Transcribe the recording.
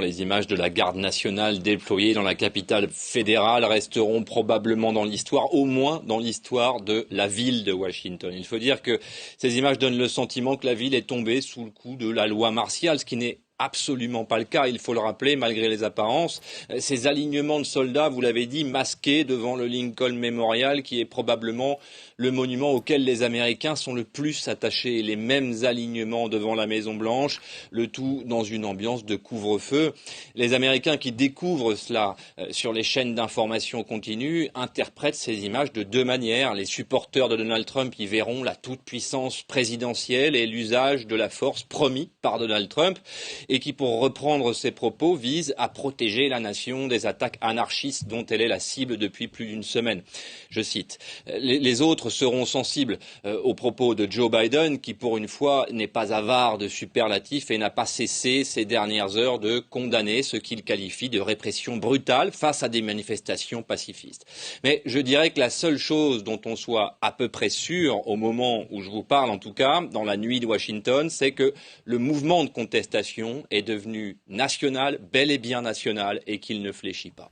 Les images de la garde nationale déployée dans la capitale fédérale resteront probablement dans l'histoire, au moins dans l'histoire de la ville de Washington. Il faut dire que ces images donnent le sentiment que la ville est tombée sous le coup de la loi martiale, ce qui n'est absolument pas le cas, il faut le rappeler, malgré les apparences. Ces alignements de soldats, vous l'avez dit, masqués devant le Lincoln Memorial, qui est probablement le monument auquel les Américains sont le plus attachés. Les mêmes alignements devant la Maison-Blanche, le tout dans une ambiance de couvre-feu. Les Américains qui découvrent cela sur les chaînes d'information continue interprètent ces images de deux manières. Les supporters de Donald Trump y verront la toute-puissance présidentielle et l'usage de la force promis par Donald Trump, et qui, pour reprendre ses propos, vise à protéger la nation des attaques anarchistes dont elle est la cible depuis plus d'une semaine. Je cite. Les autres seront sensibles aux propos de Joe Biden, qui pour une fois n'est pas avare de superlatifs et n'a pas cessé ces dernières heures de condamner ce qu'il qualifie de répression brutale face à des manifestations pacifistes. Mais je dirais que la seule chose dont on soit à peu près sûr, au moment où je vous parle en tout cas, dans la nuit de Washington, c'est que le mouvement de contestation est devenu national, bel et bien national, et qu'il ne fléchit pas.